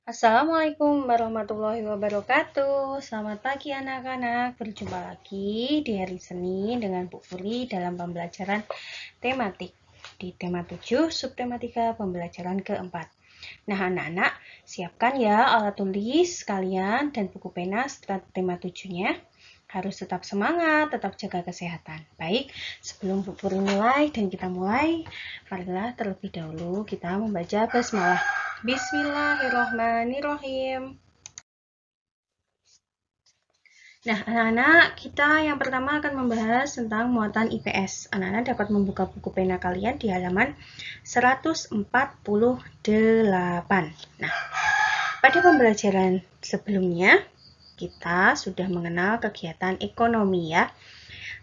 Assalamualaikum warahmatullahi wabarakatuh. Selamat pagi anak-anak. Berjumpa lagi di hari Senin dengan Bu Fuli dalam pembelajaran tematik di tema 7 subtematika pembelajaran keempat. Nah, anak-anak, siapkan ya alat tulis kalian dan buku pena setelah tema 7-nya. Harus tetap semangat, tetap jaga kesehatan. Baik, sebelum Bu Puri mulai dan kita mulai, marilah terlebih dahulu kita membaca basmalah. Bismillahirrohmanirrohim. Nah, anak-anak, kita yang pertama akan membahas tentang muatan IPS. Anak-anak dapat membuka buku pena kalian di halaman 148. Nah, pada pembelajaran sebelumnya, kita sudah mengenal kegiatan ekonomi ya.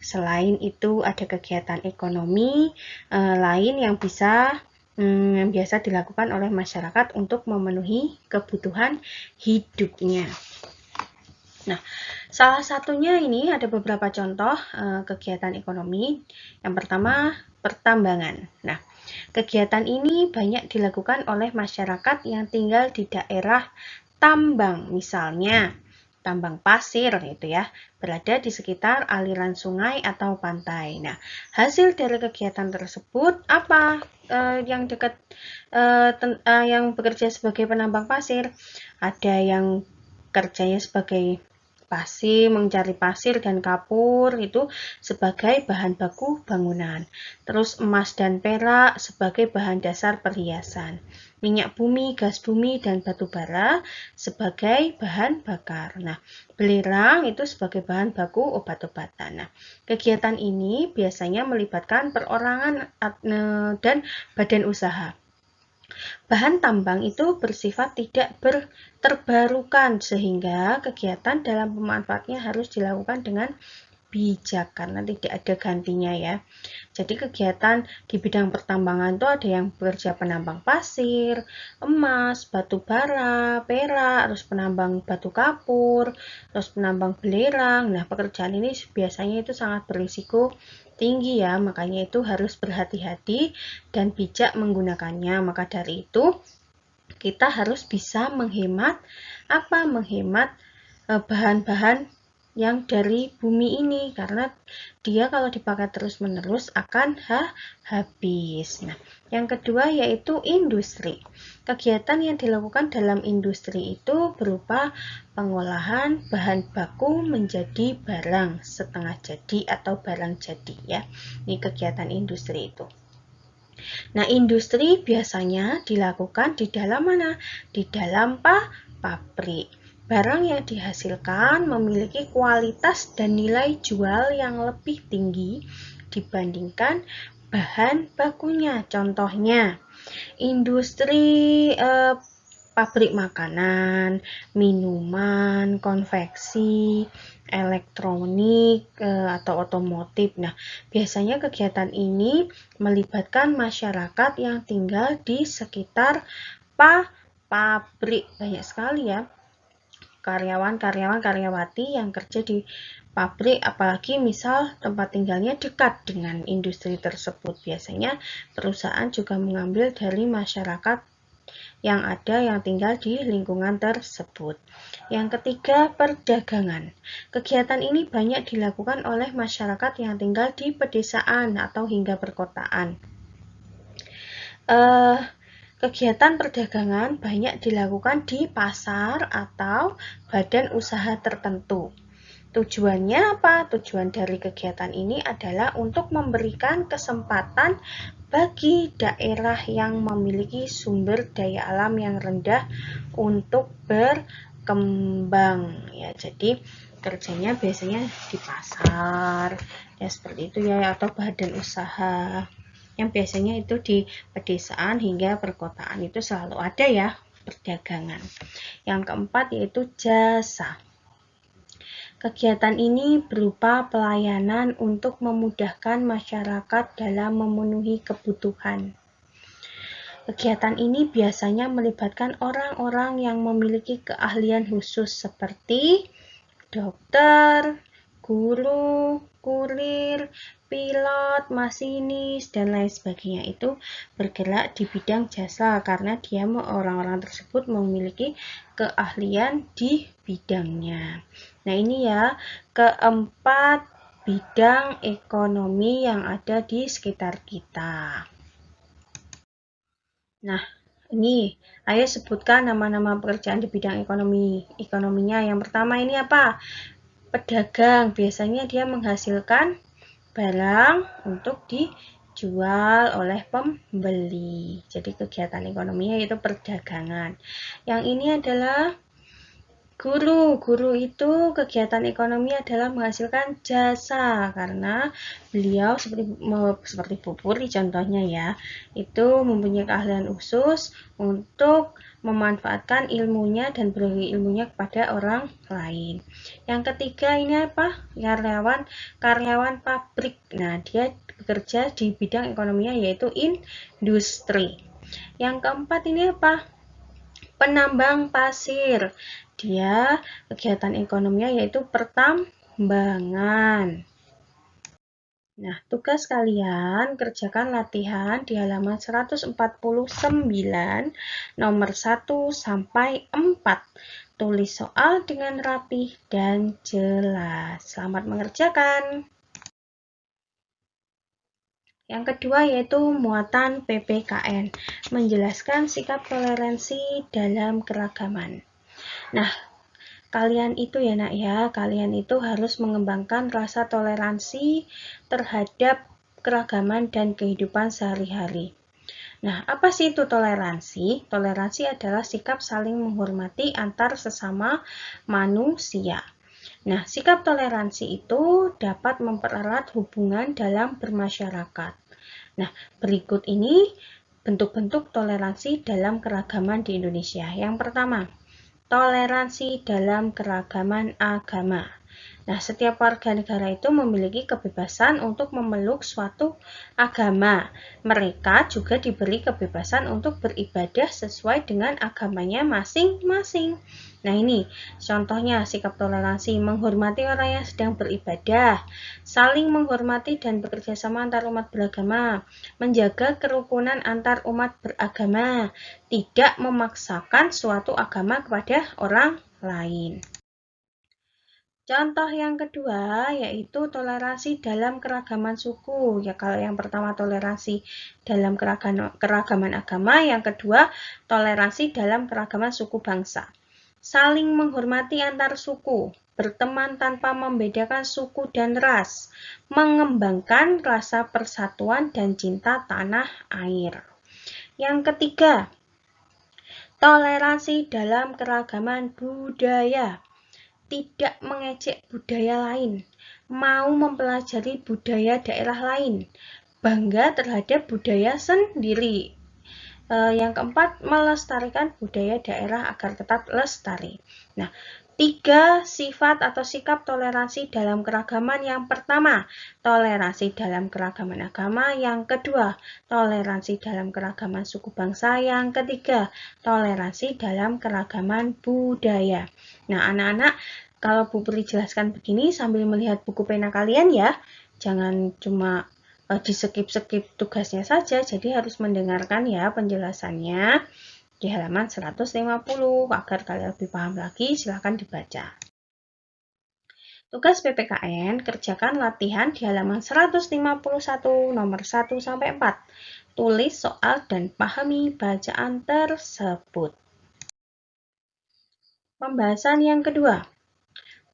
Selain itu, ada kegiatan ekonomi lain yang biasa dilakukan oleh masyarakat untuk memenuhi kebutuhan hidupnya. Nah, salah satunya ini ada beberapa contoh kegiatan ekonomi. Yang pertama, pertambangan. Nah, kegiatan ini banyak dilakukan oleh masyarakat yang tinggal di daerah tambang, misalnya tambang pasir gitu ya, berada di sekitar aliran sungai atau pantai. Nah, hasil dari kegiatan tersebut apa? Yang bekerja sebagai penambang pasir, ada yang kerjanya sebagai mencari pasir dan kapur itu sebagai bahan baku bangunan. Terus emas dan perak sebagai bahan dasar perhiasan. Minyak bumi, gas bumi, dan batu bara sebagai bahan bakar. Nah, belerang itu sebagai bahan baku obat-obatan. Nah, kegiatan ini biasanya melibatkan perorangan dan badan usaha. Bahan tambang itu bersifat tidak terbarukan sehingga kegiatan dalam pemanfaatnya harus dilakukan dengan bijak karena tidak ada gantinya ya. Jadi kegiatan di bidang pertambangan itu ada yang bekerja penambang pasir, emas, batu bara, perak, terus penambang batu kapur, terus penambang belerang. Nah, pekerjaan ini biasanya itu sangat berisiko tinggi ya, makanya itu harus berhati-hati dan bijak menggunakannya. Maka dari itu kita harus bisa menghemat bahan-bahan yang dari bumi ini karena dia kalau dipakai terus-menerus akan habis. Nah, yang kedua yaitu industri. Kegiatan yang dilakukan dalam industri itu berupa pengolahan bahan baku menjadi barang setengah jadi atau barang jadi ya. Ini kegiatan industri itu. Nah, industri biasanya dilakukan di dalam mana? Di dalam pabrik. Barang yang dihasilkan memiliki kualitas dan nilai jual yang lebih tinggi dibandingkan bahan bakunya. Contohnya, industri pabrik makanan, minuman, konveksi, elektronik, atau otomotif. Nah, biasanya kegiatan ini melibatkan masyarakat yang tinggal di sekitar pabrik. Banyak sekali ya karyawati yang kerja di pabrik, apalagi misal tempat tinggalnya dekat dengan industri tersebut. Biasanya perusahaan juga mengambil dari masyarakat yang ada yang tinggal di lingkungan tersebut. Yang ketiga, perdagangan. Kegiatan ini banyak dilakukan oleh masyarakat yang tinggal di pedesaan atau hingga perkotaan. Kegiatan perdagangan banyak dilakukan di pasar atau badan usaha tertentu. Tujuannya apa? Tujuan dari kegiatan ini adalah untuk memberikan kesempatan bagi daerah yang memiliki sumber daya alam yang rendah untuk berkembang ya. Jadi kerjanya biasanya di pasar ya, seperti itu ya, atau badan usaha yang biasanya itu di pedesaan hingga perkotaan itu selalu ada ya perdagangan. Yang keempat yaitu jasa. Kegiatan ini berupa pelayanan untuk memudahkan masyarakat dalam memenuhi kebutuhan. Kegiatan ini biasanya melibatkan orang-orang yang memiliki keahlian khusus seperti dokter, guru, kurir, pilot, masinis, dan lain sebagainya itu bergerak di bidang jasa karena dia orang-orang tersebut memiliki keahlian di bidangnya. Nah, ini ya keempat bidang ekonomi yang ada di sekitar kita. Nah, ini ayo sebutkan nama-nama pekerjaan di bidang ekonomi. Ekonominya yang pertama ini apa? Pedagang. Biasanya dia menghasilkan barang untuk dijual oleh pembeli. Jadi kegiatan ekonominya yaitu perdagangan. Yang ini adalah guru. Guru itu kegiatan ekonomi adalah menghasilkan jasa karena beliau seperti Bu Puri contohnya ya, itu mempunyai keahlian khusus untuk memanfaatkan ilmunya dan berbagi ilmunya kepada orang lain. Yang ketiga ini apa? Karyawan pabrik. Nah, dia bekerja di bidang ekonominya yaitu industri. Yang keempat ini apa? Penambang pasir. Dia kegiatan ekonominya yaitu pertambangan. Nah, tugas kalian kerjakan latihan di halaman 149 nomor 1 sampai 4. Tulis soal dengan rapi dan jelas. Selamat mengerjakan. Yang kedua yaitu muatan PPKN, menjelaskan sikap toleransi dalam keragaman. Nah, kalian itu ya nak ya, kalian itu harus mengembangkan rasa toleransi terhadap keragaman dan kehidupan sehari-hari. Nah, apa sih itu toleransi? Toleransi adalah sikap saling menghormati antar sesama manusia. Nah, sikap toleransi itu dapat mempererat hubungan dalam bermasyarakat. Nah, berikut ini bentuk-bentuk toleransi dalam keragaman di Indonesia. Yang pertama, toleransi dalam keragaman agama. Nah, setiap warga negara itu memiliki kebebasan untuk memeluk suatu agama. Mereka juga diberi kebebasan untuk beribadah sesuai dengan agamanya masing-masing. Nah, ini contohnya sikap toleransi, menghormati orang yang sedang beribadah, saling menghormati dan bekerja sama antar umat beragama, menjaga kerukunan antar umat beragama, tidak memaksakan suatu agama kepada orang lain. Contoh yang kedua yaitu toleransi dalam keragaman suku. Ya, kalau yang pertama toleransi dalam keragaman agama, yang kedua toleransi dalam keragaman suku bangsa. Saling menghormati antar suku, berteman tanpa membedakan suku dan ras, mengembangkan rasa persatuan dan cinta tanah air. Yang ketiga, toleransi dalam keragaman budaya. Tidak mengejek budaya lain, mau mempelajari budaya daerah lain, bangga terhadap budaya sendiri. Yang keempat, melestarikan budaya daerah agar tetap lestari. Nah, 3 sifat atau sikap toleransi dalam keragaman. Yang pertama, toleransi dalam keragaman agama. Yang kedua, toleransi dalam keragaman suku bangsa. Yang ketiga, toleransi dalam keragaman budaya. Nah, anak-anak, kalau Bu Puri jelaskan begini sambil melihat buku pena kalian ya, jangan cuma di skip-skip tugasnya saja, jadi harus mendengarkan ya penjelasannya di halaman 150 agar kalian lebih paham lagi. Silahkan dibaca. Tugas PPKN, kerjakan latihan di halaman 151 nomor 1 sampai 4. Tulis soal dan pahami bacaan tersebut. Pembahasan yang kedua,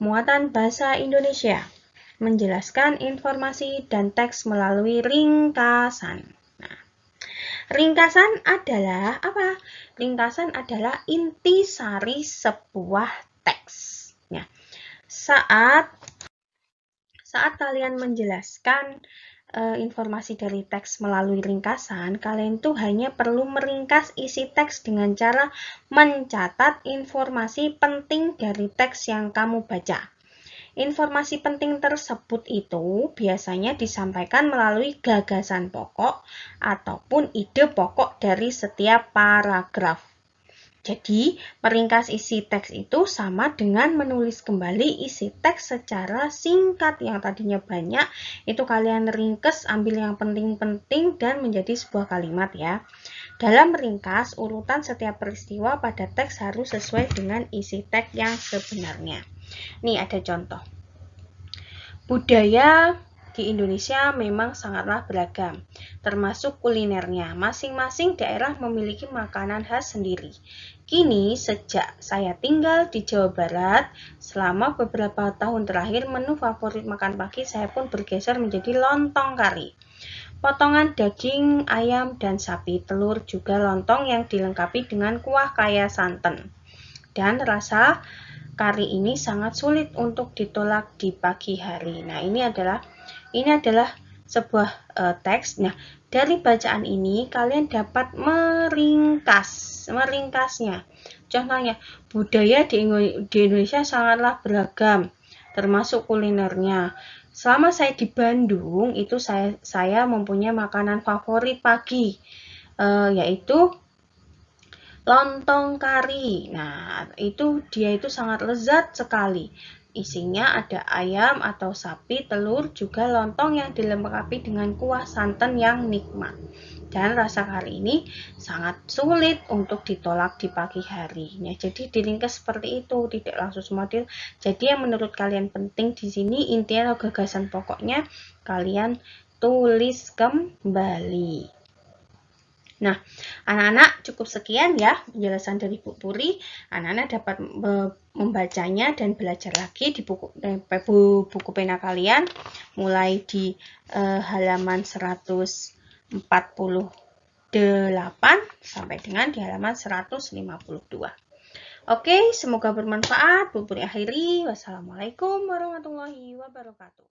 muatan bahasa Indonesia. Menjelaskan informasi dan teks melalui ringkasan. Nah, ringkasan adalah apa? Ringkasan adalah intisari sebuah teks. Ya. Saat kalian menjelaskan informasi dari teks melalui ringkasan, kalian tuh hanya perlu meringkas isi teks dengan cara mencatat informasi penting dari teks yang kamu baca. Informasi penting tersebut itu biasanya disampaikan melalui gagasan pokok ataupun ide pokok dari setiap paragraf. Jadi, meringkas isi teks itu sama dengan menulis kembali isi teks secara singkat. Yang tadinya banyak, itu kalian ringkas, ambil yang penting-penting, dan menjadi sebuah kalimat ya. Dalam meringkas, urutan setiap peristiwa pada teks harus sesuai dengan isi teks yang sebenarnya. Nih ada contoh. Budaya di Indonesia memang sangatlah beragam, termasuk kulinernya. Masing-masing daerah memiliki makanan khas sendiri. Kini, sejak saya tinggal di Jawa Barat, selama beberapa tahun terakhir, menu favorit makan pagi saya pun bergeser menjadi lontong kari. Potongan daging, ayam, dan sapi, telur, juga lontong yang dilengkapi dengan kuah kaya santan. Dan rasa kari ini sangat sulit untuk ditolak di pagi hari. Nah, ini adalah sebuah teks. Nah, dari bacaan ini kalian dapat meringkasnya. Contohnya, budaya di Indonesia sangatlah beragam, termasuk kulinernya. Selama saya di Bandung, itu saya mempunyai makanan favorit pagi, yaitu lontong kari. Nah, dia itu sangat lezat sekali. Isinya ada ayam atau sapi, telur, juga lontong yang dilengkapi dengan kuah santan yang nikmat. Dan rasa kari ini sangat sulit untuk ditolak di pagi hari. Nah, jadi diringkas seperti itu, tidak langsung model. Jadi yang menurut kalian penting di sini, intinya atau gagasan pokoknya kalian tulis kembali. Nah, anak-anak cukup sekian ya penjelasan dari Bu Puri. Anak-anak dapat membacanya dan belajar lagi di buku pena kalian, mulai di halaman 148 sampai dengan di halaman 152. Oke, semoga bermanfaat. Bu Puri akhiri. Wassalamualaikum warahmatullahi wabarakatuh.